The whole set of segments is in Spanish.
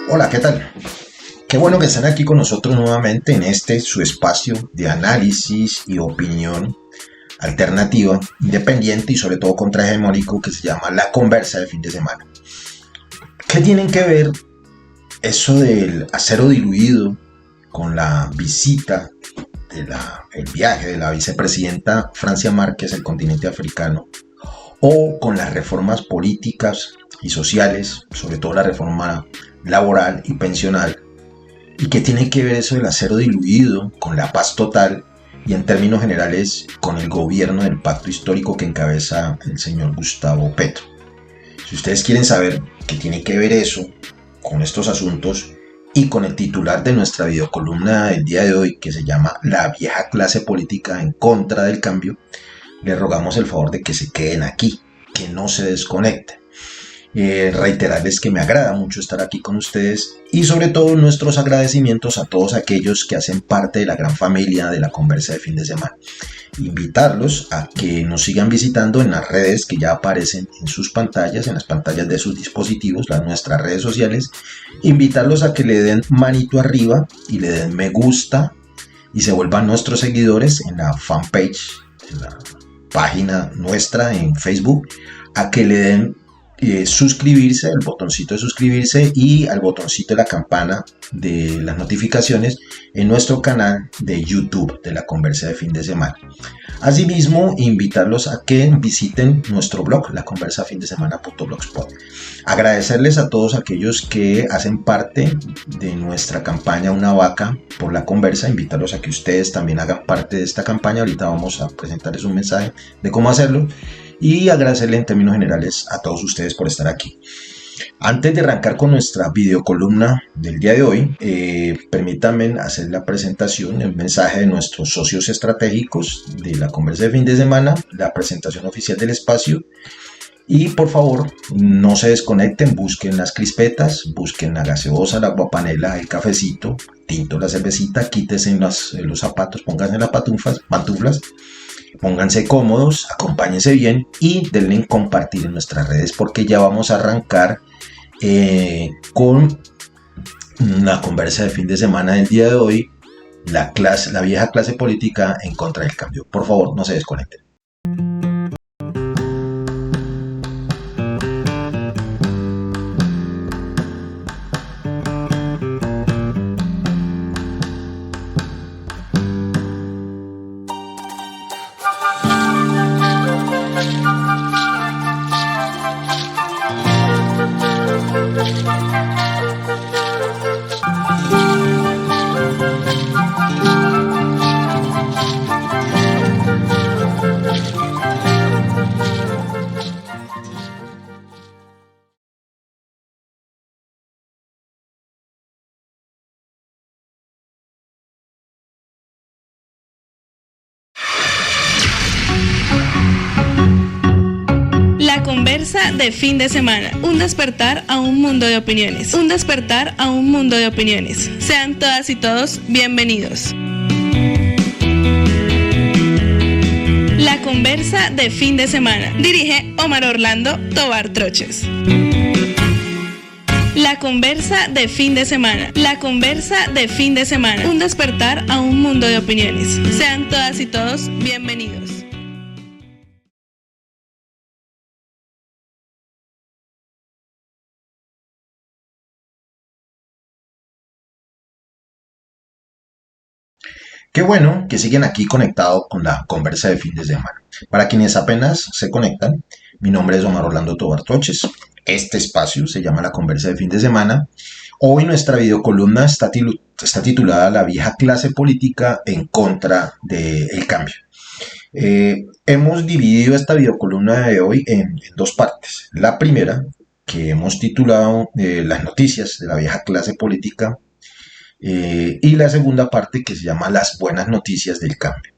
Hola, ¿qué tal? Qué bueno que están aquí con nosotros nuevamente en este su espacio de análisis y opinión alternativa, independiente y sobre todo contrahegemónico que se llama La Conversa de fin de semana. ¿Qué tienen que ver eso del acero diluido con la visita el viaje de la vicepresidenta Francia Márquez al continente africano o con las reformas políticas y sociales, sobre todo la reforma laboral y pensional? ¿Y qué tiene que ver eso del acero diluido con la paz total y en términos generales con el gobierno del pacto histórico que encabeza el señor Gustavo Petro? Si ustedes quieren saber qué tiene que ver eso con estos asuntos y con el titular de nuestra videocolumna del día de hoy, que se llama La vieja clase política en contra del cambio, les rogamos el favor de que se queden aquí, que no se desconecten. Reiterarles que me agrada mucho estar aquí con ustedes y sobre todo nuestros agradecimientos a todos aquellos que hacen parte de la gran familia de la Conversa de fin de semana. Invitarlos a que nos sigan visitando en las redes que ya aparecen en sus pantallas, en las pantallas de sus dispositivos, las nuestras redes sociales. Invitarlos a que le den manito arriba y le den me gusta y se vuelvan nuestros seguidores en la fanpage, en la página nuestra en Facebook, a que le den suscribirse, el botoncito de suscribirse y al botoncito de la campana de las notificaciones en nuestro canal de YouTube de la Conversa de fin de semana. Asimismo, invitarlos a que visiten nuestro blog, laconversafindessemana.blogspot. Agradecerles a todos aquellos que hacen parte de nuestra campaña Una Vaca por la Conversa, invitarlos a que ustedes también hagan parte de esta campaña. Ahorita vamos a presentarles un mensaje de cómo hacerlo. Y agradecerle en términos generales a todos ustedes por estar aquí. Antes de arrancar con nuestra videocolumna del día de hoy, permítanme hacer la presentación, el mensaje de nuestros socios estratégicos de la Conversa de fin de semana, la presentación oficial del espacio. Y por favor, no se desconecten, busquen las crispetas, busquen la gaseosa, la aguapanela, el cafecito, tinto, la cervecita, quítense los zapatos, pónganse las pantuflas. Pónganse cómodos, acompáñense bien y denle en compartir en nuestras redes porque ya vamos a arrancar con una conversa de fin de semana del día de hoy, la vieja clase política en contra del cambio. Por favor, no se desconecten. Conversa de fin de semana. Un despertar a un mundo de opiniones. Un despertar a un mundo de opiniones. Sean todas y todos bienvenidos. La Conversa de fin de semana. Dirige Omar Orlando Tobar Troches. La Conversa de fin de semana. La Conversa de fin de semana. Un despertar a un mundo de opiniones. Sean todas y todos bienvenidos. Qué bueno que siguen aquí conectados con la Conversa de fin de semana. Para quienes apenas se conectan, mi nombre es Omar Orlando Tobar Troches. Este espacio se llama La Conversa de fin de semana. Hoy nuestra videocolumna está titulada La vieja clase política en contra del cambio. Hemos dividido esta videocolumna de hoy en dos partes. La primera, que hemos titulado Las noticias de la vieja clase política, y la segunda parte que se llama Las buenas noticias del cambio.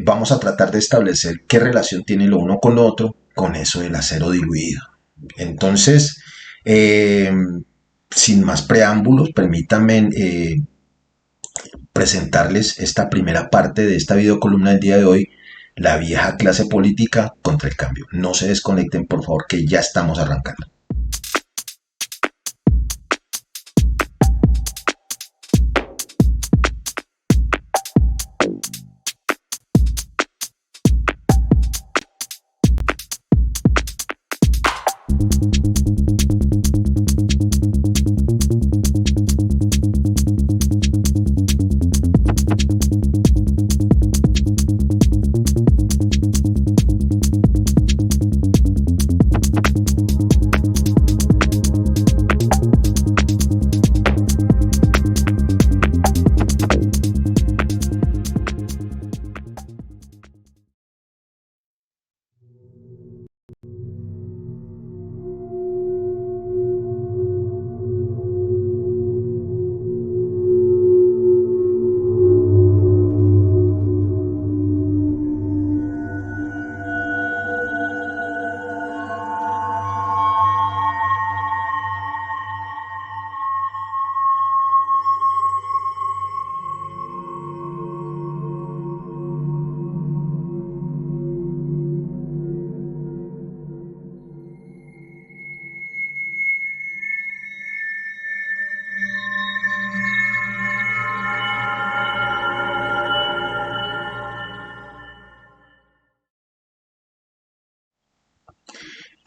Vamos a tratar de establecer qué relación tiene lo uno con lo otro con eso del acero diluido. Entonces, sin más preámbulos, permítanme presentarles esta primera parte de esta videocolumna del día de hoy, La vieja clase política contra el cambio. No se desconecten, por favor, que ya estamos arrancando.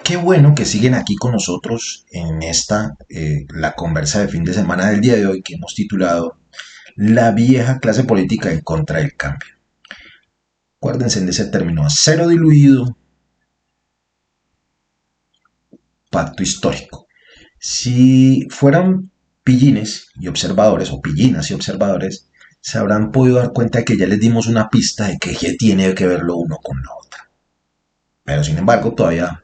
Qué bueno que siguen aquí con nosotros en la conversa de fin de semana del día de hoy que hemos titulado La vieja clase política en contra del cambio. Acuérdense de ese término, acero diluido, pacto histórico. Si fueran pillines y observadores, o pillinas y observadores, se habrán podido dar cuenta de que ya les dimos una pista de que tiene que ver lo uno con la otra. Pero sin embargo, todavía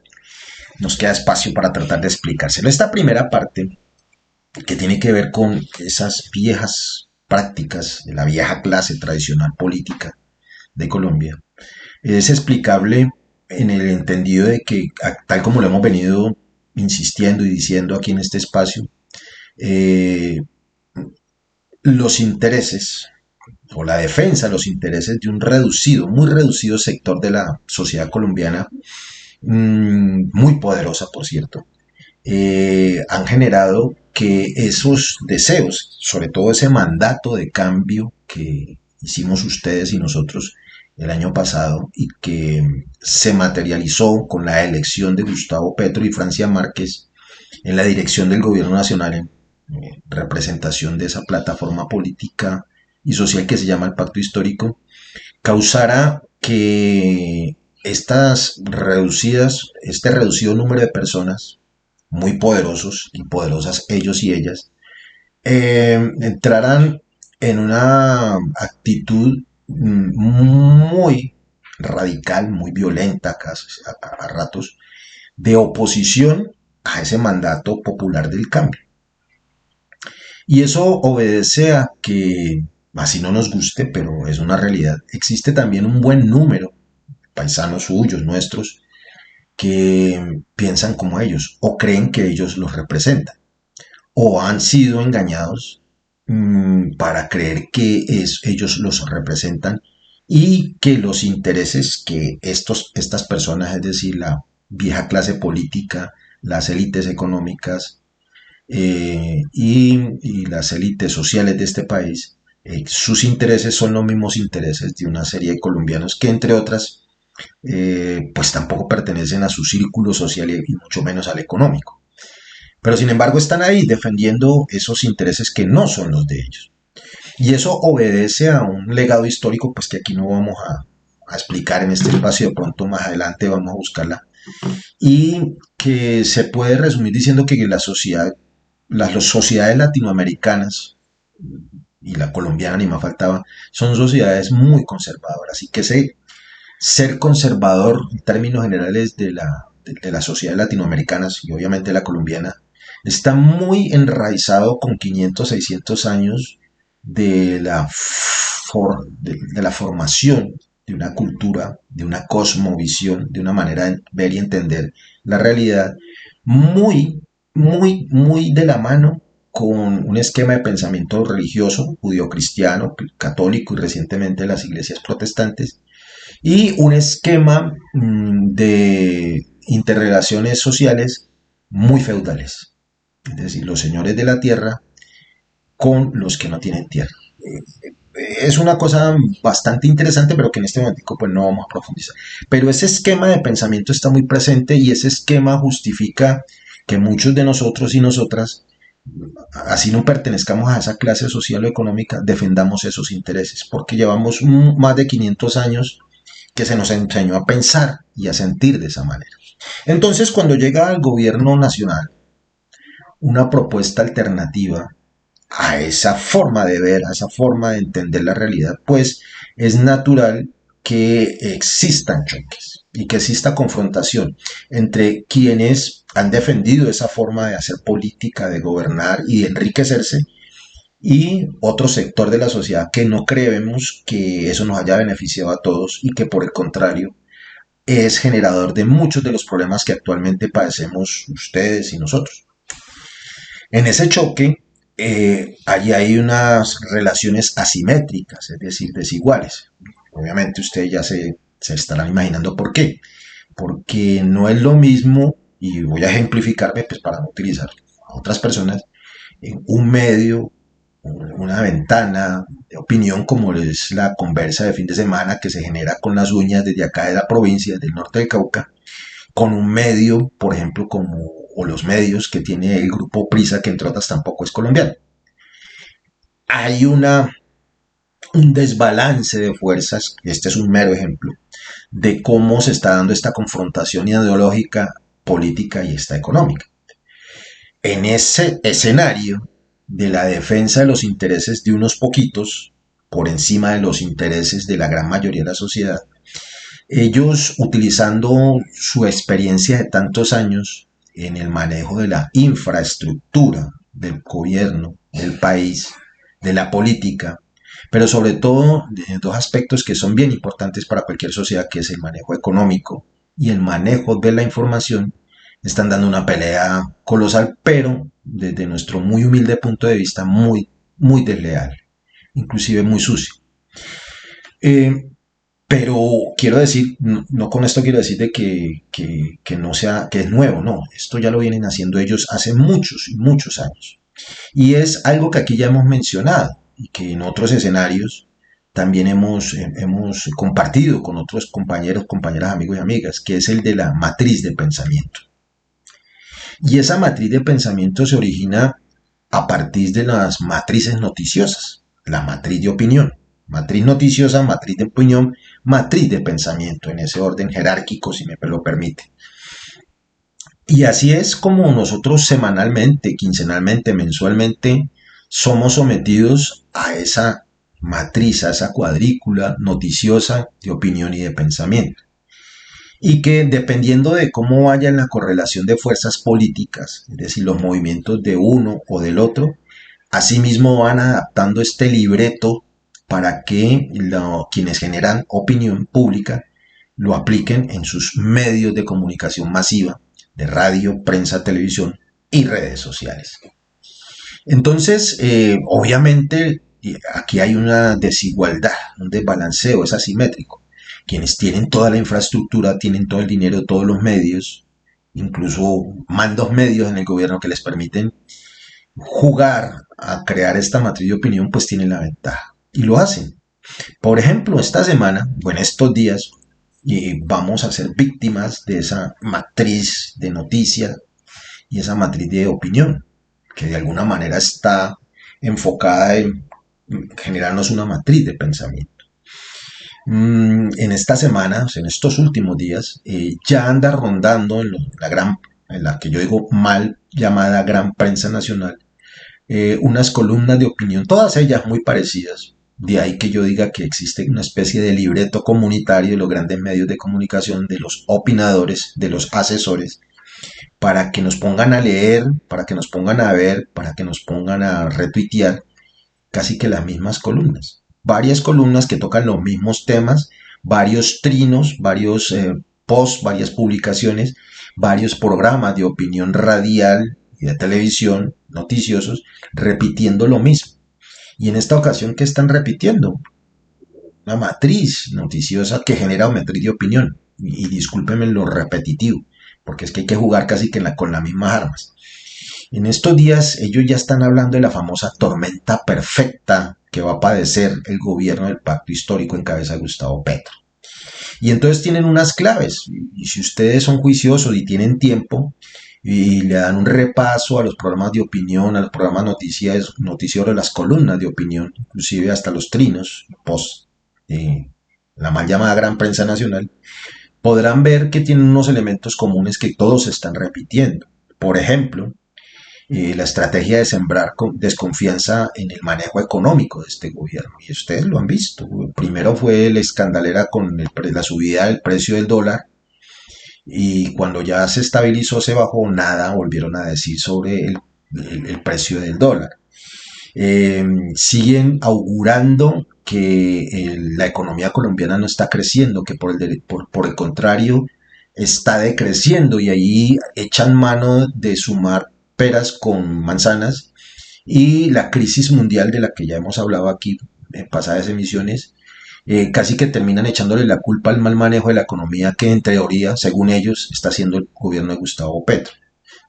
nos queda espacio para tratar de explicárselo. Esta primera parte, que tiene que ver con esas viejas prácticas de la vieja clase tradicional política de Colombia, es explicable en el entendido de que, tal como lo hemos venido insistiendo y diciendo aquí en este espacio, los intereses o la defensa de los intereses de un reducido, muy reducido sector de la sociedad colombiana, muy poderosa por cierto, han generado que esos deseos, sobre todo ese mandato de cambio que hicimos ustedes y nosotros el año pasado y que se materializó con la elección de Gustavo Petro y Francia Márquez en la dirección del gobierno nacional en representación de esa plataforma política y social que se llama el Pacto Histórico, causara que este reducido número de personas, muy poderosos y poderosas ellos y ellas, entraran en una actitud muy radical, muy violenta a ratos, de oposición a ese mandato popular del cambio. Y eso obedece a que, así no nos guste, pero es una realidad, existe también un buen número, paisanos suyos, nuestros, que piensan como ellos o creen que ellos los representan o han sido engañados para creer que ellos los representan y que los intereses que estas personas, es decir, la vieja clase política, las élites económicas y las élites sociales de este país, sus intereses son los mismos intereses de una serie de colombianos que, entre otras, pues tampoco pertenecen a su círculo social y mucho menos al económico. Pero sin embargo están ahí defendiendo esos intereses que no son los de ellos. Y eso obedece a un legado histórico, pues que aquí no vamos a explicar en este espacio, de pronto más adelante vamos a buscarla, y que se puede resumir diciendo que las sociedades latinoamericanas y la colombiana ni más faltaba, son sociedades muy conservadoras y que ser conservador en términos generales de las sociedades latinoamericanas y obviamente la colombiana está muy enraizado con 500, 600 años de la formación de una cultura, de una cosmovisión, de una manera de ver y entender la realidad, muy, muy, muy de la mano con un esquema de pensamiento religioso, judio-cristiano, católico y recientemente las iglesias protestantes, y un esquema de interrelaciones sociales muy feudales, es decir, los señores de la tierra con los que no tienen tierra. es una cosa bastante interesante, pero que en este momento pues no vamos a profundizar. Pero ese esquema de pensamiento está muy presente y ese esquema justifica que muchos de nosotros y nosotras, así no pertenezcamos a esa clase social o económica, defendamos esos intereses, porque llevamos más de 500 años que se nos enseñó a pensar y a sentir de esa manera. Entonces, cuando llega al gobierno nacional una propuesta alternativa a esa forma de ver, a esa forma de entender la realidad, pues es natural que existan choques y que exista confrontación entre quienes han defendido esa forma de hacer política, de gobernar y de enriquecerse, y otro sector de la sociedad que no creemos que eso nos haya beneficiado a todos y que por el contrario es generador de muchos de los problemas que actualmente padecemos ustedes y nosotros. En ese choque, allí hay unas relaciones asimétricas, es decir, desiguales. Obviamente ustedes ya se estarán imaginando por qué. Porque no es lo mismo, y voy a ejemplificarme pues, para no utilizar a otras personas, en un medio, una ventana de opinión como es la conversa de fin de semana que se genera con las uñas desde acá de la provincia, del norte del Cauca, con un medio, por ejemplo, como o los medios que tiene el grupo Prisa, que entre otras tampoco es colombiano. Hay un desbalance de fuerzas, este es un mero ejemplo, de cómo se está dando esta confrontación ideológica, política y esta económica. En ese escenario de la defensa de los intereses de unos poquitos por encima de los intereses de la gran mayoría de la sociedad, ellos utilizando su experiencia de tantos años en el manejo de la infraestructura del gobierno, del país, de la política, pero sobre todo dos aspectos que son bien importantes para cualquier sociedad, que es el manejo económico y el manejo de la información, están dando una pelea colosal, pero desde nuestro muy humilde punto de vista muy, muy desleal, inclusive muy sucio. Pero quiero decir, no con esto quiero decir de que no sea, que es nuevo, no, esto ya lo vienen haciendo ellos hace muchos y muchos años. Y es algo que aquí ya hemos mencionado y que en otros escenarios también hemos compartido con otros compañeros, compañeras, amigos y amigas, que es el de la matriz de pensamiento. Y esa matriz de pensamiento se origina a partir de las matrices noticiosas, la matriz de opinión, matriz noticiosa, matriz de opinión, matriz de pensamiento, en ese orden jerárquico, si me lo permite. Y así es como nosotros semanalmente, quincenalmente, mensualmente, somos sometidos a esa matriz, a esa cuadrícula noticiosa de opinión y de pensamiento. Y que dependiendo de cómo vaya en la correlación de fuerzas políticas, es decir, los movimientos de uno o del otro, asimismo van adaptando este libreto para que quienes generan opinión pública lo apliquen en sus medios de comunicación masiva, de radio, prensa, televisión y redes sociales. Entonces, obviamente, aquí hay una desigualdad, un desbalanceo, es asimétrico. Quienes tienen toda la infraestructura, tienen todo el dinero, todos los medios, incluso mandos medios en el gobierno que les permiten jugar a crear esta matriz de opinión, pues tienen la ventaja. Y lo hacen. Por ejemplo, esta semana, o en estos días, vamos a ser víctimas de esa matriz de noticias y esa matriz de opinión, que de alguna manera está enfocada en generarnos una matriz de pensamiento. En esta semana, en estos últimos días, ya anda rondando en la que yo digo mal llamada gran prensa nacional, unas columnas de opinión, todas ellas muy parecidas. De ahí que yo diga que existe una especie de libreto comunitario de los grandes medios de comunicación, de los opinadores, de los asesores, para que nos pongan a leer, para que nos pongan a ver, para que nos pongan a retuitear casi que las mismas columnas. Varias columnas que tocan los mismos temas, varios trinos, varios posts, varias publicaciones, varios programas de opinión radial y de televisión, noticiosos, repitiendo lo mismo. Y en esta ocasión, ¿qué están repitiendo? Una matriz noticiosa que genera una matriz de opinión. Y discúlpenme lo repetitivo, porque es que hay que jugar casi que con las mismas armas. En estos días ellos ya están hablando de la famosa tormenta perfecta que va a padecer el gobierno del pacto histórico en cabeza de Gustavo Petro. Y entonces tienen unas claves, y si ustedes son juiciosos y tienen tiempo, y le dan un repaso a los programas de opinión, a los programas noticieros, las columnas de opinión, inclusive hasta los trinos, post, la mal llamada gran prensa nacional, podrán ver que tienen unos elementos comunes que todos están repitiendo. Por ejemplo, la estrategia de sembrar desconfianza en el manejo económico de este gobierno. Y ustedes lo han visto. Primero fue la escandalera con la subida del precio del dólar, y cuando ya se estabilizó, se bajó, nada volvieron a decir sobre el precio del dólar. Siguen augurando que la economía colombiana no está creciendo, que por el contrario está decreciendo, y ahí echan mano de sumar peras con manzanas, y la crisis mundial de la que ya hemos hablado aquí en pasadas emisiones, casi que terminan echándole la culpa al mal manejo de la economía que en teoría, según ellos, está haciendo el gobierno de Gustavo Petro.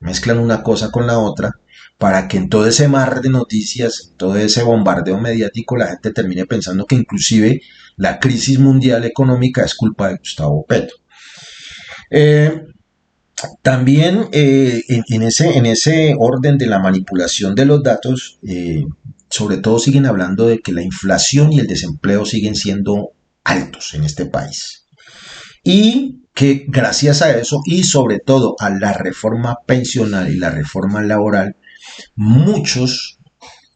Mezclan una cosa con la otra para que en todo ese mar de noticias, en todo ese bombardeo mediático, la gente termine pensando que inclusive la crisis mundial económica es culpa de Gustavo Petro. También en ese orden de la manipulación de los datos, sobre todo siguen hablando de que la inflación y el desempleo siguen siendo altos en este país. Y que gracias a eso, y sobre todo a la reforma pensional y la reforma laboral, muchos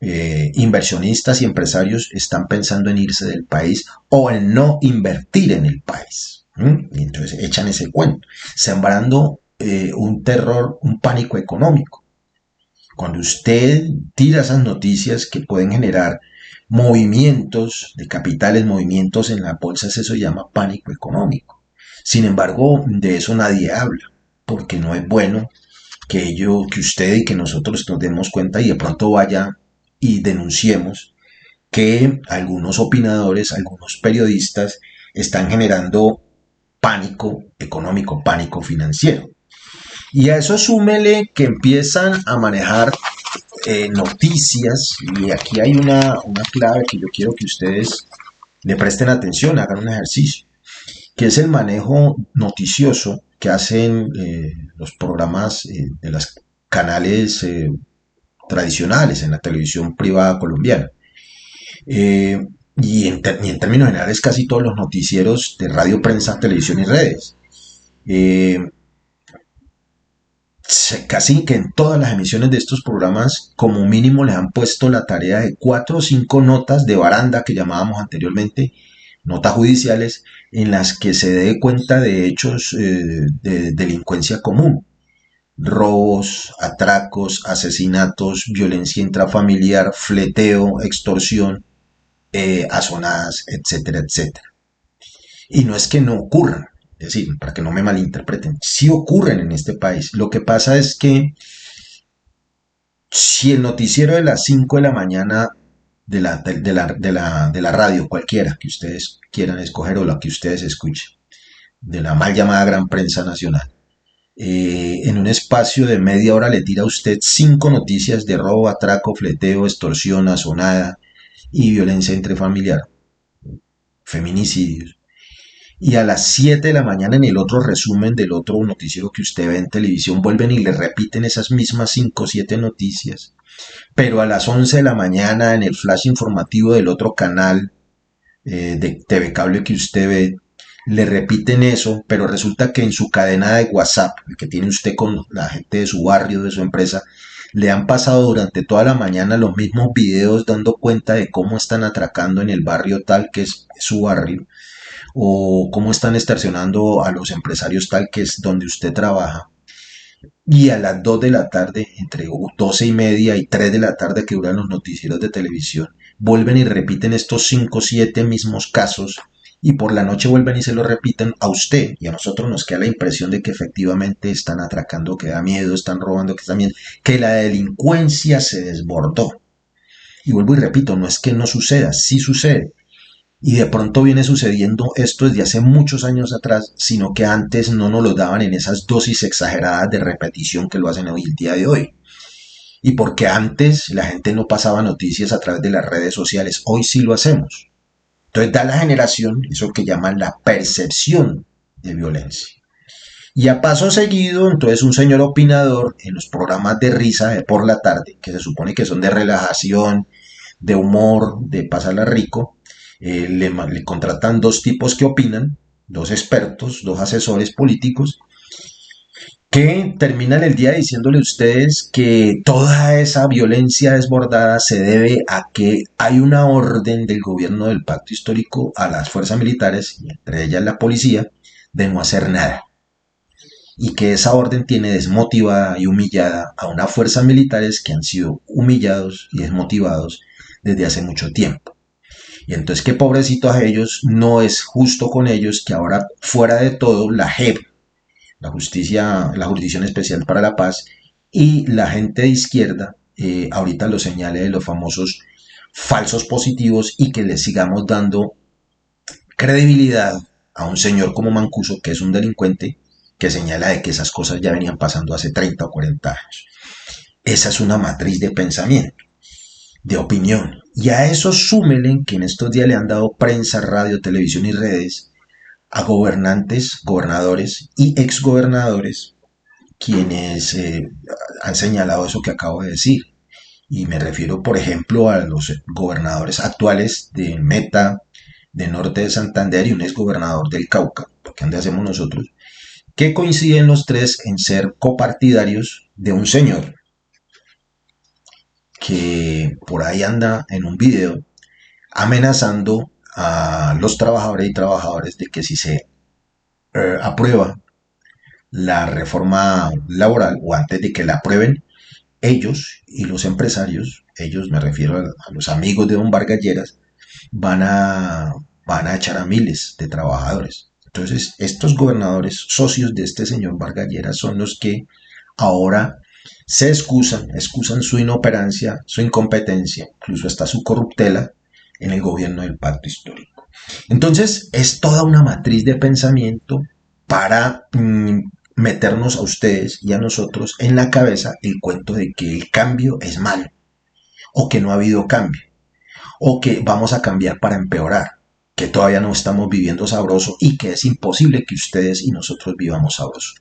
inversionistas y empresarios están pensando en irse del país o en no invertir en el país. Y entonces echan ese cuento, sembrando un terror, un pánico económico. Cuando usted tira esas noticias que pueden generar movimientos de capitales, movimientos en las bolsas, eso se llama pánico económico. Sin embargo, de eso nadie habla, porque no es bueno que usted y que nosotros nos demos cuenta y de pronto vaya y denunciemos que algunos opinadores, algunos periodistas están generando pánico económico, pánico financiero. Y a eso súmele que empiezan a manejar noticias, y aquí hay una clave que yo quiero que ustedes le presten atención, hagan un ejercicio, que es el manejo noticioso que hacen los programas de los canales tradicionales en la televisión privada colombiana. Y en términos generales casi todos los noticieros de radio, prensa, televisión y redes. Casi que en todas las emisiones de estos programas como mínimo les han puesto la tarea de 4 o 5 notas de baranda que llamábamos anteriormente, notas judiciales, en las que se dé cuenta de hechos de delincuencia común: robos, atracos, asesinatos, violencia intrafamiliar, fleteo, extorsión, azonadas, etcétera, etcétera. Y no es que no ocurran, es decir, para que no me malinterpreten, sí ocurren en este país. Lo que pasa es que si el noticiero de las 5 de la mañana de la radio, cualquiera que ustedes quieran escoger o la que ustedes escuchen, de la mal llamada gran prensa nacional, en un espacio de media hora le tira a usted 5 noticias de robo, atraco, fleteo, extorsión, azonada y violencia intrafamiliar, feminicidios, y a las 7 de la mañana en el otro resumen del otro noticiero que usted ve en televisión vuelven y le repiten esas mismas 5 o 7 noticias, pero a las 11 de la mañana en el flash informativo del otro canal de TV Cable que usted ve, le repiten eso, pero resulta que en su cadena de WhatsApp, el que tiene usted con la gente de su barrio, de su empresa, le han pasado durante toda la mañana los mismos videos dando cuenta de cómo están atracando en el barrio tal que es su barrio, o cómo están extorsionando a los empresarios tal que es donde usted trabaja. Y a las 2 de la tarde, entre 12:30 y 3 de la tarde que duran los noticieros de televisión, vuelven y repiten estos 5 o 7 mismos casos, y por la noche vuelven y se lo repiten a usted, y a nosotros nos queda la impresión de que efectivamente están atracando, que da miedo, están robando, que la delincuencia se desbordó. Y vuelvo y repito, no es que no suceda, sí sucede. Y de pronto viene sucediendo esto desde hace muchos años atrás, sino que antes no nos lo daban en esas dosis exageradas de repetición que lo hacen hoy, el día de hoy. y porque antes la gente no pasaba noticias a través de las redes sociales, hoy sí lo hacemos. Entonces da la generación, eso que llaman la percepción de violencia. Y a paso seguido, entonces un señor opinador en los programas de risa de por la tarde, que se supone que son de relajación, de humor, de pasarla rico, le contratan dos tipos que opinan, dos expertos, dos asesores políticos, que terminan el día diciéndole a ustedes que toda esa violencia desbordada se debe a que hay una orden del gobierno del pacto histórico a las fuerzas militares, y entre ellas la policía, de no hacer nada. Y que esa orden tiene desmotivada y humillada a unas fuerzas militares que han sido humillados y desmotivados desde hace mucho tiempo. Y entonces que pobrecitos a ellos, no es justo con ellos que ahora fuera de todo la JEP, la Jurisdicción Especial para la Paz, y la gente de izquierda ahorita lo señale de los famosos falsos positivos y que le sigamos dando credibilidad a un señor como Mancuso, que es un delincuente, que señala de que esas cosas ya venían pasando hace 30 o 40 años. Esa es una matriz de pensamiento, de opinión. Y a eso súmelen que en estos días le han dado prensa, radio, televisión y redes a gobernantes, gobernadores y exgobernadores quienes han señalado eso que acabo de decir. Y me refiero, por ejemplo, a los gobernadores actuales de Meta, de Norte de Santander y un exgobernador del Cauca, porque ¿dónde hacemos nosotros? Que coinciden los tres en ser copartidarios de un señor que por ahí anda en un video amenazando a los trabajadores y trabajadoras de que si se aprueba la reforma laboral o antes de que la aprueben, ellos y los empresarios, ellos me refiero a los amigos de don Vargas Lleras, van a echar a miles de trabajadores. Entonces, estos gobernadores socios de este señor Vargas Lleras son los que ahora se excusan su inoperancia, su incompetencia, incluso hasta su corruptela en el gobierno del pacto histórico. Entonces, es toda una matriz de pensamiento para meternos a ustedes y a nosotros en la cabeza el cuento de que el cambio es malo, o que no ha habido cambio, o que vamos a cambiar para empeorar, que todavía no estamos viviendo sabroso y que es imposible que ustedes y nosotros vivamos sabroso.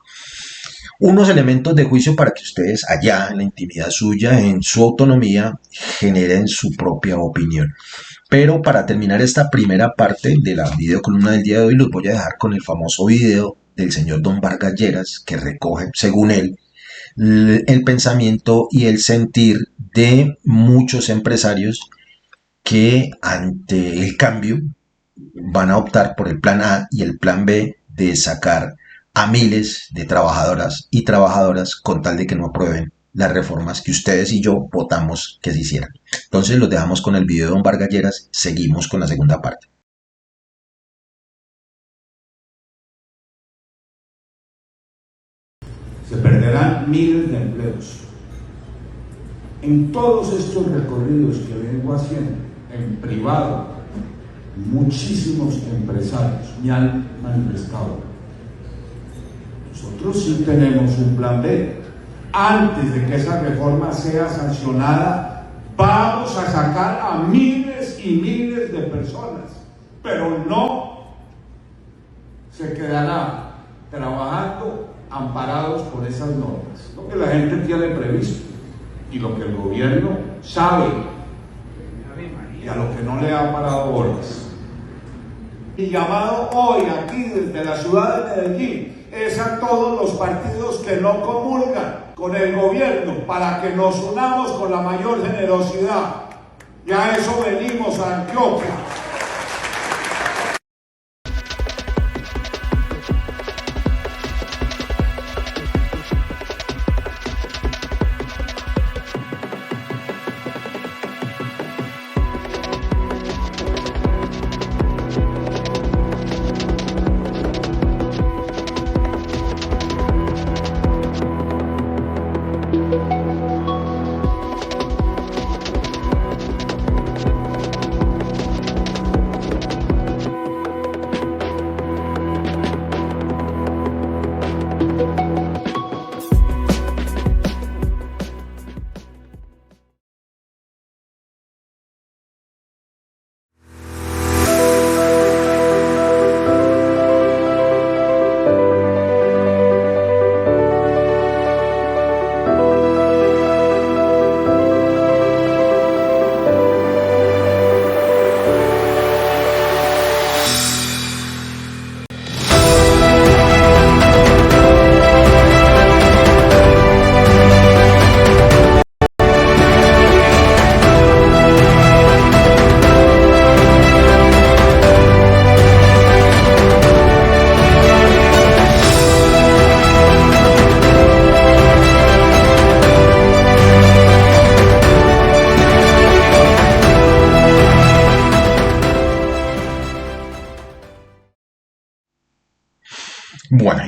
Unos elementos de juicio para que ustedes allá en la intimidad suya, en su autonomía, generen su propia opinión. Pero para terminar esta primera parte de la videocolumna del día de hoy, los voy a dejar con el famoso video del señor don Vargas Lleras, que recoge, según él, el pensamiento y el sentir de muchos empresarios que ante el cambio van a optar por el plan A y el plan B de sacar a miles de trabajadoras y trabajadoras con tal de que no aprueben las reformas que ustedes y yo votamos que se hicieran. Entonces los dejamos con el video de don Vargas Lleras, seguimos con la segunda parte. Se perderán miles de empleos. En todos estos recorridos que vengo haciendo, en privado, muchísimos empresarios me han manifestado: nosotros sí tenemos un plan B. Antes de que esa reforma sea sancionada, vamos a sacar a miles y miles de personas, pero no se quedará trabajando amparados por esas normas. Lo que la gente tiene previsto y lo que el gobierno sabe y a lo que no le ha parado bolas. Mi llamado hoy aquí desde la ciudad de Medellín es a todos los partidos que no comulgan con el gobierno para que nos unamos con la mayor generosidad. Y a eso venimos a Antioquia.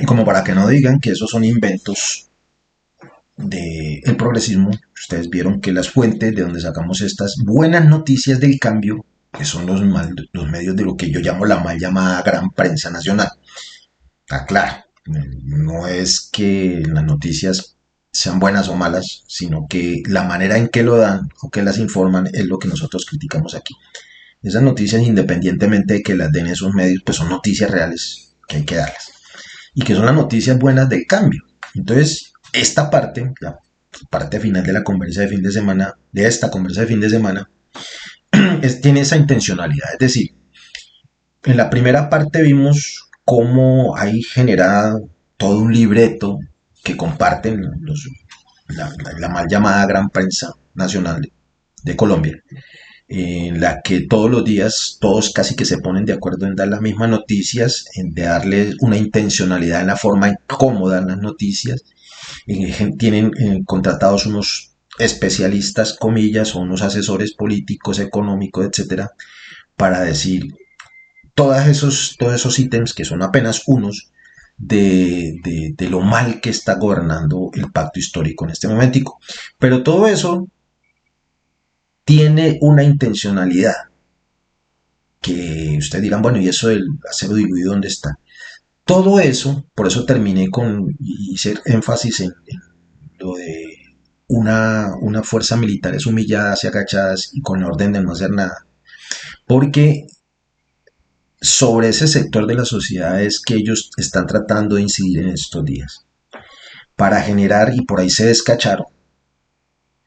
como para que no digan que esos son inventos del progresismo. Ustedes vieron que las fuentes de donde sacamos estas buenas noticias del cambio, que son los medios de lo que yo llamo la mal llamada gran prensa nacional. Está claro, no es que las noticias sean buenas o malas, sino que la manera en que lo dan o que las informan es lo que nosotros criticamos aquí. Esas noticias, independientemente de que las den esos medios, pues son noticias reales que hay que darlas. Y que son las noticias buenas del cambio. Entonces, esta parte, la parte final de la conversa de fin de semana, de esta conversa de fin de semana, tiene esa intencionalidad. Es decir, en la primera parte vimos cómo hay generado todo un libreto que comparten la mal llamada gran prensa nacional de Colombia, en la que todos los días todos casi que se ponen de acuerdo en dar las mismas noticias, en darle una intencionalidad en la forma en cómo dan las noticias. Tienen contratados unos especialistas, comillas, o unos asesores políticos, económicos, etcétera, para decir todos esos ítems, que son apenas unos, de lo mal que está gobernando el pacto histórico en este momentico. Pero todo eso tiene una intencionalidad que ustedes dirán, bueno, ¿y eso del acero diluido dónde está? Todo eso, por eso terminé con y hice énfasis en lo de una fuerza militar es humillada, hacia agachadas y con la orden de no hacer nada. Porque sobre ese sector de la sociedad es que ellos están tratando de incidir en estos días. Para generar, y por ahí se descacharon,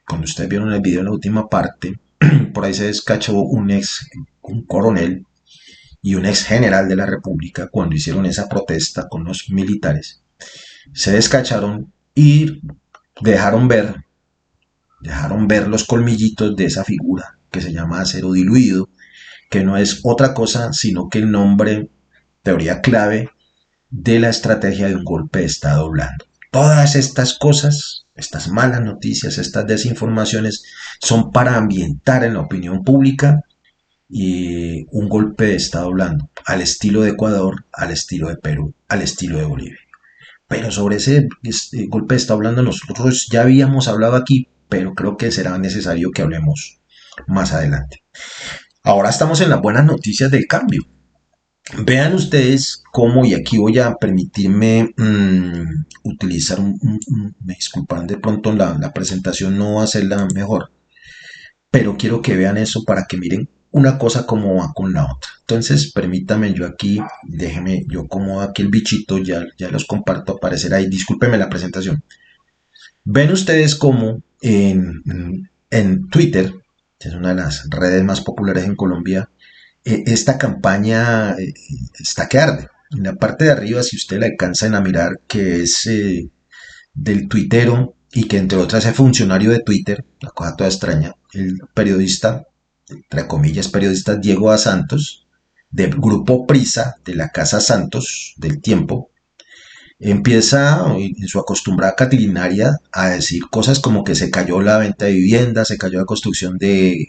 como ustedes vieron en el video en la última parte, por ahí se descachó un coronel y un ex general de la República cuando hicieron esa protesta con los militares. Se descacharon y dejaron ver los colmillitos de esa figura que se llama acero diluido, que no es otra cosa sino que el nombre, teoría clave, de la estrategia de un golpe de Estado blando. Todas estas cosas, estas malas noticias, estas desinformaciones, son para ambientar en la opinión pública y un golpe de Estado blando, al estilo de Ecuador, al estilo de Perú, al estilo de Bolivia. Pero sobre ese golpe de Estado blando nosotros ya habíamos hablado aquí, pero creo que será necesario que hablemos más adelante. Ahora estamos en las buenas noticias del cambio. Vean ustedes cómo, y aquí voy a permitirme utilizar me disculpan de pronto la presentación no va a ser la mejor, pero quiero que vean eso para que miren una cosa como va con la otra. Entonces permítanme yo aquí, déjenme yo como aquí el bichito, ya los comparto, aparecer ahí, discúlpenme la presentación. Ven ustedes cómo en Twitter, que es una de las redes más populares en Colombia, esta campaña está que arde. En la parte de arriba, si ustedes la alcanzan a mirar, que es del tuitero y que entre otras es funcionario de Twitter, la cosa toda extraña, el periodista, entre comillas periodista Diego A. Santos, del grupo Prisa, de la Casa Santos, del Tiempo, empieza en su acostumbrada catilinaria a decir cosas como que se cayó la venta de viviendas, se cayó la construcción de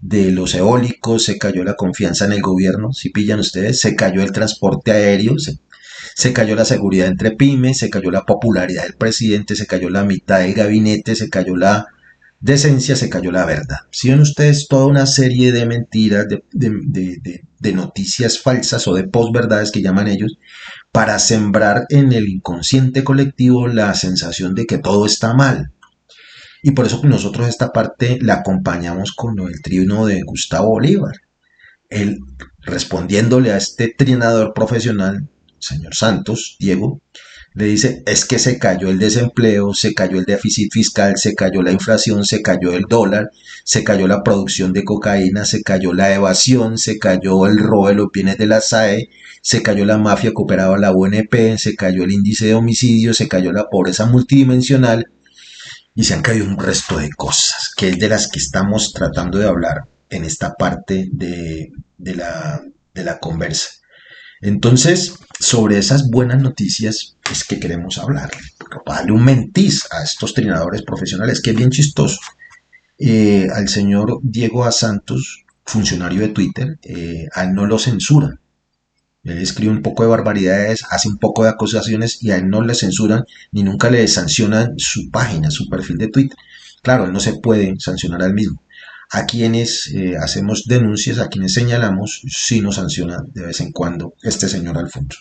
los eólicos, se cayó la confianza en el gobierno, si pillan ustedes, se cayó el transporte aéreo, se cayó la seguridad entre pymes, se cayó la popularidad del presidente, se cayó la mitad del gabinete, se cayó la decencia, se cayó la verdad. Si ven ustedes toda una serie de mentiras, de noticias falsas o de posverdades que llaman ellos, para sembrar en el inconsciente colectivo la sensación de que todo está mal. Y por eso nosotros esta parte la acompañamos con el trino de Gustavo Bolívar. Él, respondiéndole a este trinador profesional, señor Santos, Diego, le dice, es que se cayó el desempleo, se cayó el déficit fiscal, se cayó la inflación, se cayó el dólar, se cayó la producción de cocaína, se cayó la evasión, se cayó el robo de los bienes de la SAE, se cayó la mafia que operaba la UNP, se cayó el índice de homicidios, se cayó la pobreza multidimensional y se han caído un resto de cosas, que es de las que estamos tratando de hablar en esta parte de la conversa. Entonces, sobre esas buenas noticias es que queremos hablar, para darle un mentiz a estos trinadores profesionales, que es bien chistoso. Al señor Diego A. Santos, funcionario de Twitter, a él no lo censuran. Él escribe un poco de barbaridades, hace un poco de acusaciones y a él no le censuran ni nunca le sancionan su página, su perfil de Twitter. Claro, él no se puede sancionar al mismo. A quienes hacemos denuncias, a quienes señalamos, sí nos sanciona de vez en cuando este señor Alfonso,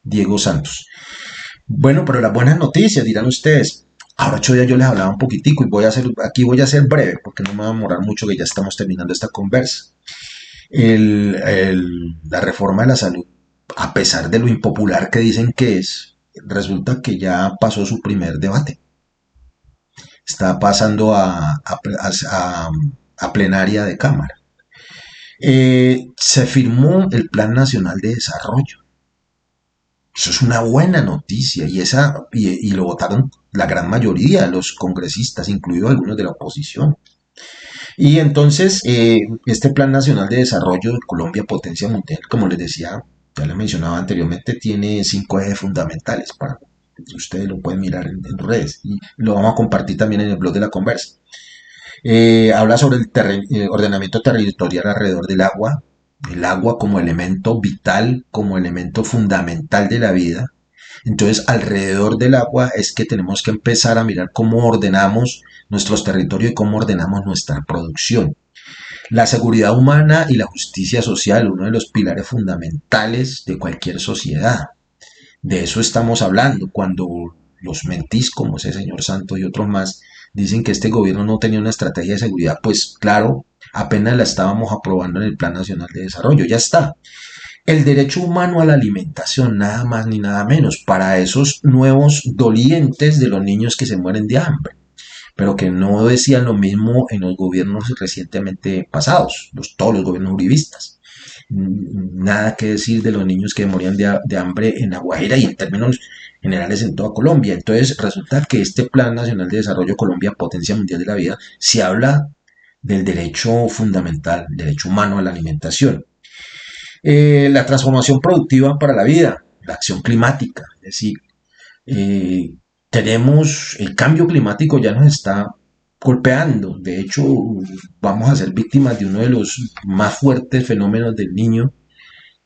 Diego Santos. Bueno, pero las buenas noticias, dirán ustedes. Ahora 8 días yo les hablaba un poquitico y aquí voy a ser breve porque no me va a demorar mucho que ya estamos terminando esta conversa. La reforma de la salud, a pesar de lo impopular que dicen que es, resulta que ya pasó su primer debate. Está pasando a plenaria de Cámara. Se firmó el Plan Nacional de Desarrollo. Eso es una buena noticia y lo votaron la gran mayoría de los congresistas, incluidos algunos de la oposición. Y entonces, este Plan Nacional de Desarrollo de Colombia, Potencia Mundial, como les decía, ya les mencionaba anteriormente, tiene 5 ejes fundamentales. Ustedes lo pueden mirar en redes y lo vamos a compartir también en el blog de la conversa. Habla sobre el ordenamiento territorial alrededor del agua, el agua como elemento vital, como elemento fundamental de la vida. Entonces, alrededor del agua es que tenemos que empezar a mirar cómo ordenamos nuestros territorios y cómo ordenamos nuestra producción. La seguridad humana y la justicia social, uno de los pilares fundamentales de cualquier sociedad. De eso estamos hablando cuando los mentís, como ese señor Santos y otros más, dicen que este gobierno no tenía una estrategia de seguridad. Pues claro, apenas la estábamos aprobando en el Plan Nacional de Desarrollo, ya está. El derecho humano a la alimentación, nada más ni nada menos, para esos nuevos dolientes de los niños que se mueren de hambre, pero que no decían lo mismo en los gobiernos recientemente pasados, todos los gobiernos uribistas. Nada que decir de los niños que morían de hambre en La Guajira y en términos generales en toda Colombia. Entonces resulta que este Plan Nacional de Desarrollo Colombia, Potencia Mundial de la Vida, se habla del derecho fundamental, derecho humano a la alimentación. La transformación productiva para la vida, la acción climática, es decir, tenemos el cambio climático ya nos está golpeando, de hecho vamos a ser víctimas de uno de los más fuertes fenómenos del Niño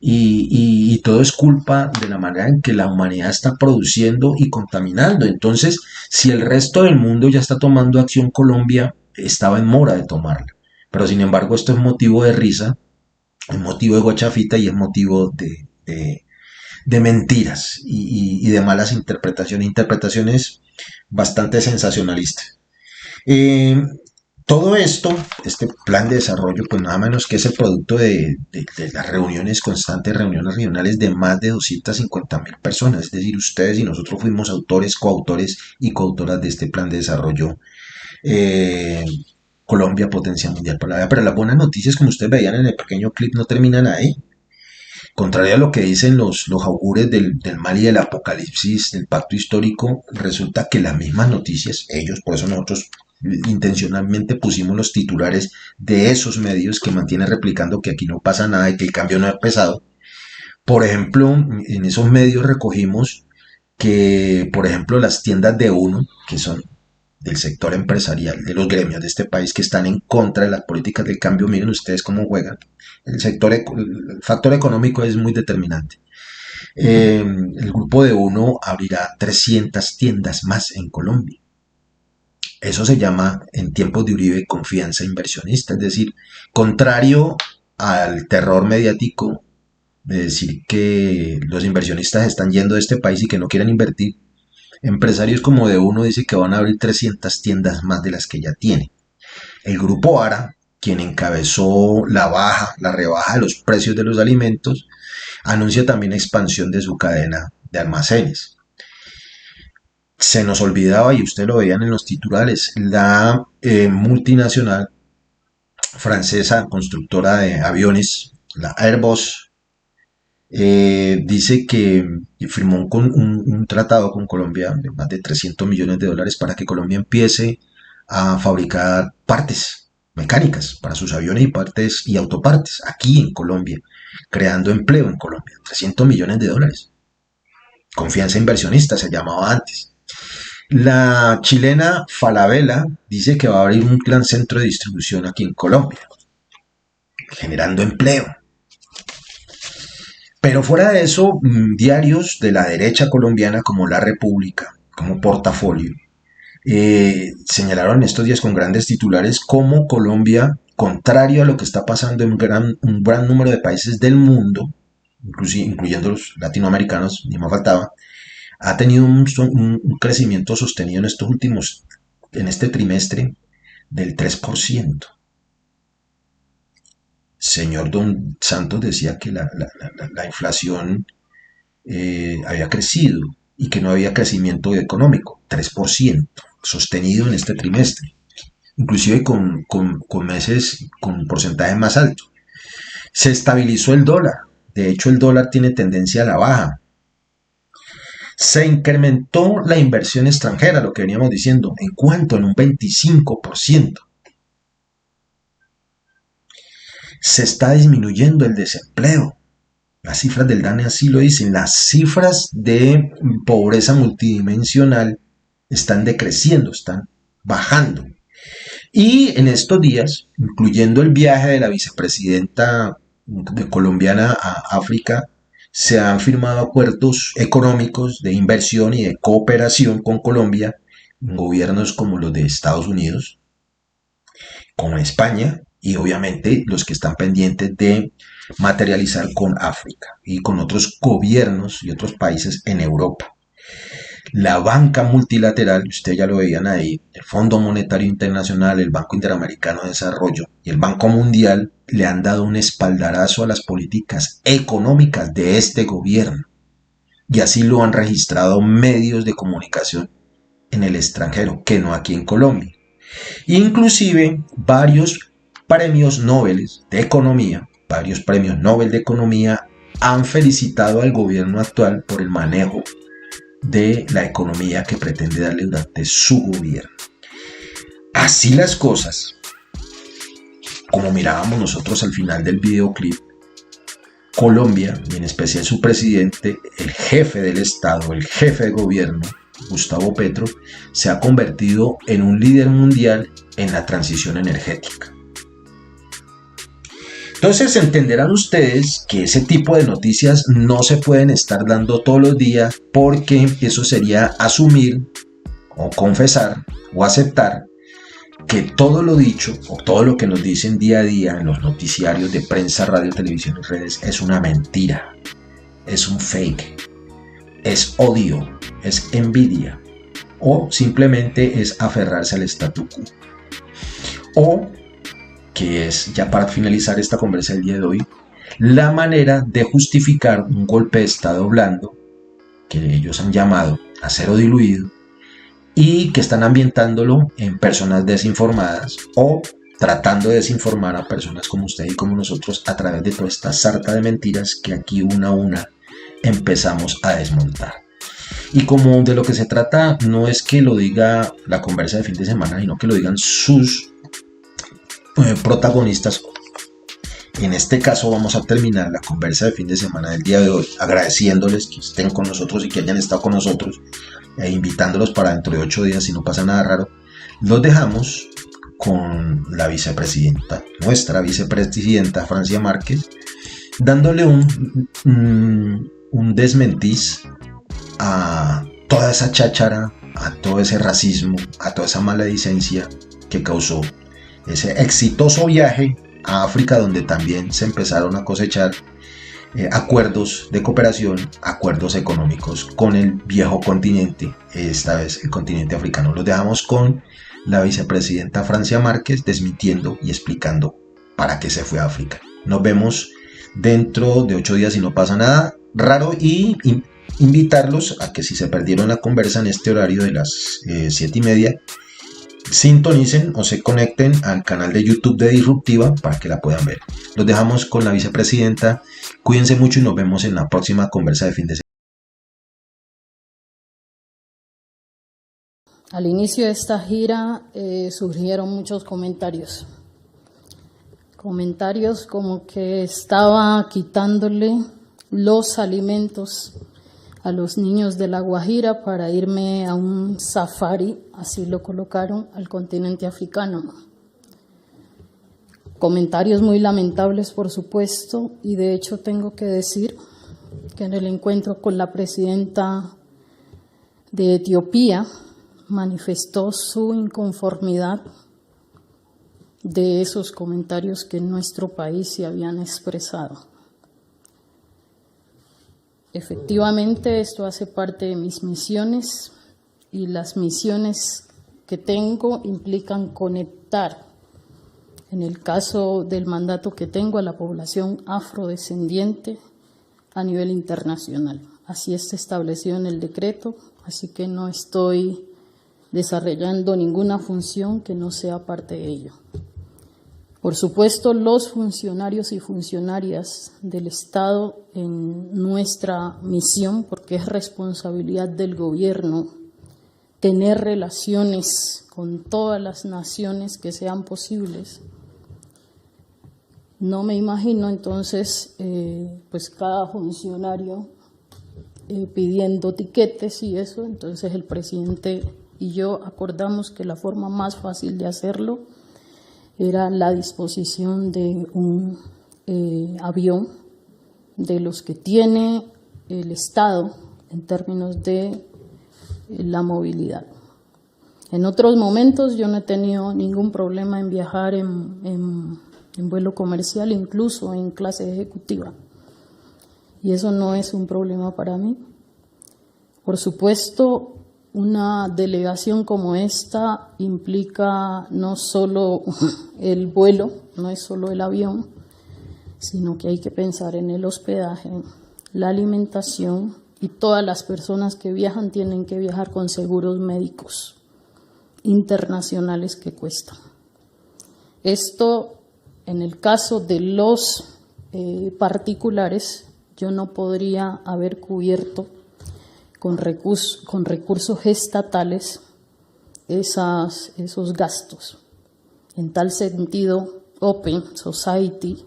y todo es culpa de la manera en que la humanidad está produciendo y contaminando. Entonces, si el resto del mundo ya está tomando acción, Colombia estaba en mora de tomarla, pero sin embargo esto es motivo de risa, es motivo de guachafita y es motivo de mentiras y de malas interpretaciones bastante sensacionalistas. Todo esto, este plan de desarrollo, pues nada menos que es el producto de las reuniones constantes, reuniones regionales de más de 250.000 personas, es decir, ustedes y nosotros fuimos autores, coautores y coautoras de este plan de desarrollo Colombia, Potencia Mundial para la Vida. Pero las buenas noticias, como ustedes veían en el pequeño clip, no terminan ahí. Contrario a lo que dicen los augures del mal y del apocalipsis, del pacto histórico, resulta que las mismas noticias, por eso nosotros intencionalmente pusimos los titulares de esos medios que mantienen replicando que aquí no pasa nada y que el cambio no es pesado. Por ejemplo, en esos medios recogimos que, por ejemplo, las tiendas de uno, que son del sector empresarial, de los gremios de este país que están en contra de las políticas del cambio, miren ustedes cómo juegan. El factor económico es muy determinante. El grupo de uno abrirá 300 tiendas más en Colombia. Eso se llama, en tiempos de Uribe, confianza inversionista, es decir, contrario al terror mediático de decir que los inversionistas están yendo de este país y que no quieren invertir. Empresarios como de uno dice que van a abrir 300 tiendas más de las que ya tienen. El grupo ARA, quien encabezó la rebaja de los precios de los alimentos, anuncia también expansión de su cadena de almacenes. Se nos olvidaba, y ustedes lo veían en los titulares, la multinacional francesa constructora de aviones, la Airbus, dice que firmó un tratado con Colombia de más de 300 millones de dólares para que Colombia empiece a fabricar partes mecánicas para sus aviones y partes y autopartes aquí en Colombia, creando empleo en Colombia. 300 millones de dólares. Confianza inversionista se llamaba antes. La chilena Falabella dice que va a abrir un gran centro de distribución aquí en Colombia, generando empleo. Pero fuera de eso, diarios de la derecha colombiana como La República, como Portafolio, señalaron estos días con grandes titulares cómo Colombia, contrario a lo que está pasando en un gran número de países del mundo, incluyendo los latinoamericanos, ni más faltaba, ha tenido un crecimiento sostenido en este trimestre del 3%. Señor Don Santos decía que la inflación había crecido y que no había crecimiento económico, 3%, sostenido en este trimestre, inclusive con meses con porcentaje más alto. Se estabilizó el dólar, de hecho el dólar tiene tendencia a la baja. Se incrementó la inversión extranjera, lo que veníamos diciendo, ¿en cuánto? En un 25%. Se está disminuyendo el desempleo. Las cifras del DANE así lo dicen. Las cifras de pobreza multidimensional están decreciendo, están bajando. Y en estos días, incluyendo el viaje de la vicepresidenta colombiana a África, se han firmado acuerdos económicos de inversión y de cooperación con Colombia, en gobiernos como los de Estados Unidos, con España y obviamente los que están pendientes de materializar con África y con otros gobiernos y otros países en Europa. La banca multilateral, ustedes ya lo veían ahí, el Fondo Monetario Internacional, el Banco Interamericano de Desarrollo y el Banco Mundial le han dado un espaldarazo a las políticas económicas de este gobierno. Y así lo han registrado medios de comunicación en el extranjero, que no aquí en Colombia. Inclusive varios premios Nobel de Economía, han felicitado al gobierno actual por el manejo de la economía que pretende darle durante su gobierno. Así las cosas, como mirábamos nosotros al final del videoclip, Colombia, y en especial su presidente, el jefe del Estado, el jefe de gobierno, Gustavo Petro, se ha convertido en un líder mundial en la transición energética. Entonces entenderán ustedes que ese tipo de noticias no se pueden estar dando todos los días, porque eso sería asumir o confesar o aceptar que todo lo dicho o todo lo que nos dicen día a día en los noticiarios de prensa, radio, televisión y redes es una mentira, es un fake, es odio, es envidia o simplemente es aferrarse al statu quo. O que es, ya para finalizar esta conversa del día de hoy, la manera de justificar un golpe de estado blando que ellos han llamado acero diluido y que están ambientándolo en personas desinformadas o tratando de desinformar a personas como usted y como nosotros a través de toda esta sarta de mentiras que aquí una a una empezamos a desmontar. Y como de lo que se trata no es que lo diga la conversa de fin de semana, sino que lo digan sus protagonistas. En este caso vamos a terminar la conversa de fin de semana del día de hoy agradeciéndoles que estén con nosotros y que hayan estado con nosotros, invitándolos para dentro de 8 días si no pasa nada raro. Los dejamos con la vicepresidenta, nuestra vicepresidenta Francia Márquez, dándole un desmentiz a toda esa cháchara, a todo ese racismo, a toda esa maledicencia que causó ese exitoso viaje a África, donde también se empezaron a cosechar acuerdos de cooperación, acuerdos económicos con el viejo continente, esta vez el continente africano. Los dejamos con la vicepresidenta Francia Márquez desmintiendo y explicando para qué se fue a África. Nos vemos dentro de 8 días si no pasa nada raro, y invitarlos a que si se perdieron la conversa en este horario de las 7:30, sintonicen o se conecten al canal de YouTube de Disruptiva para que la puedan ver. Los dejamos con la vicepresidenta. Cuídense mucho y nos vemos en la próxima conversa de fin de semana. Al inicio de esta gira surgieron muchos comentarios. Comentarios como que estaba quitándole los alimentos a los niños de La Guajira para irme a un safari, así lo colocaron, al continente africano. Comentarios muy lamentables, por supuesto, y de hecho tengo que decir que en el encuentro con la presidenta de Etiopía manifestó su inconformidad de esos comentarios que en nuestro país se habían expresado. Efectivamente, esto hace parte de mis misiones y las misiones que tengo implican conectar, en el caso del mandato que tengo, a la población afrodescendiente a nivel internacional. Así está establecido en el decreto, así que no estoy desarrollando ninguna función que no sea parte de ello. Por supuesto, los funcionarios y funcionarias del Estado en nuestra misión, porque es responsabilidad del gobierno tener relaciones con todas las naciones que sean posibles. No me imagino entonces pues cada funcionario pidiendo tiquetes y eso. Entonces el presidente y yo acordamos que la forma más fácil de hacerlo era la disposición de un avión de los que tiene el Estado en términos de la movilidad. En otros momentos yo no he tenido ningún problema en viajar en vuelo comercial, incluso en clase ejecutiva, y eso no es un problema para mí. Por supuesto, una delegación como esta implica no solo el vuelo, no es solo el avión, sino que hay que pensar en el hospedaje, la alimentación, y todas las personas que viajan tienen que viajar con seguros médicos internacionales que cuestan. Esto, en el caso de los particulares, yo no podría haber cubierto con recursos estatales esos gastos. En tal sentido, Open Society,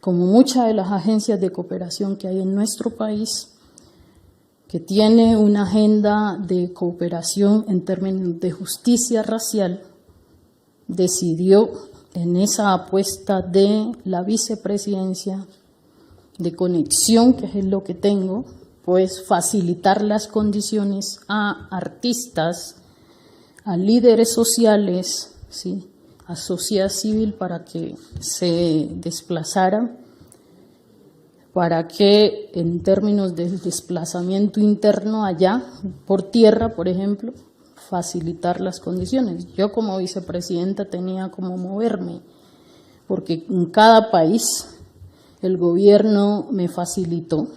como muchas de las agencias de cooperación que hay en nuestro país, que tiene una agenda de cooperación en términos de justicia racial, decidió en esa apuesta de la vicepresidencia de conexión, que es lo que tengo, pues facilitar las condiciones a artistas, a líderes sociales, ¿sí?, a sociedad civil para que se desplazaran, para que en términos de desplazamiento interno allá, por tierra, por ejemplo, facilitar las condiciones. Yo como vicepresidenta tenía como moverme, porque en cada país el gobierno me facilitó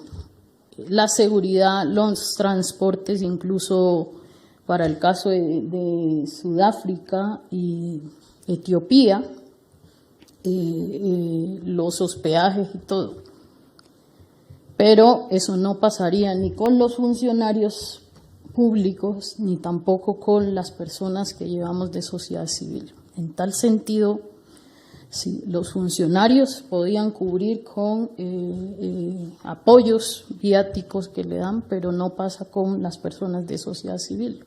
la seguridad, los transportes, incluso para el caso de Sudáfrica y Etiopía, los hospedajes y todo. Pero eso no pasaría ni con los funcionarios públicos, ni tampoco con las personas que llevamos de sociedad civil. En tal sentido, sí, los funcionarios podían cubrir con apoyos viáticos que le dan, pero no pasa con las personas de sociedad civil,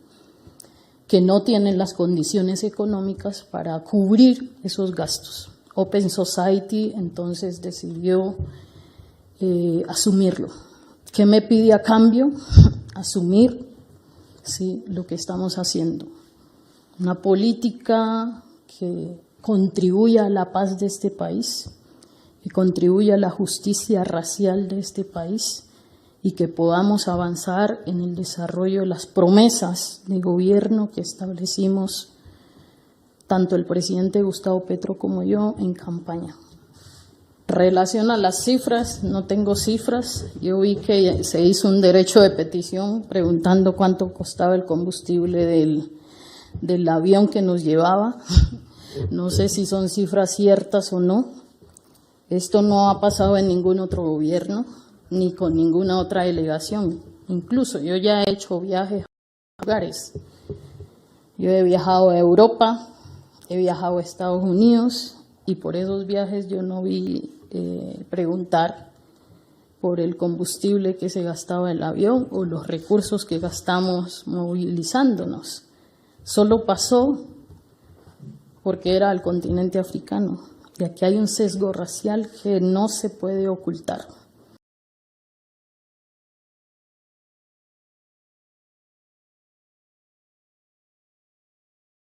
que no tienen las condiciones económicas para cubrir esos gastos. Open Society entonces decidió asumirlo. ¿Qué me pide a cambio? Asumir, sí, lo que estamos haciendo. Una política que contribuya a la paz de este país, que contribuya a la justicia racial de este país y que podamos avanzar en el desarrollo de las promesas de gobierno que establecimos tanto el presidente Gustavo Petro como yo en campaña. Relación a las cifras, no tengo cifras. Yo vi que se hizo un derecho de petición preguntando cuánto costaba el combustible del avión que nos llevaba. No sé si son cifras ciertas o no. Esto no ha pasado en ningún otro gobierno, ni con ninguna otra delegación. Incluso yo ya he hecho viajes a lugares. Yo he viajado a Europa, he viajado a Estados Unidos, y por esos viajes yo no vi preguntar por el combustible que se gastaba en el avión o los recursos que gastamos movilizándonos. Solo pasó porque era el continente africano, y aquí hay un sesgo racial que no se puede ocultar.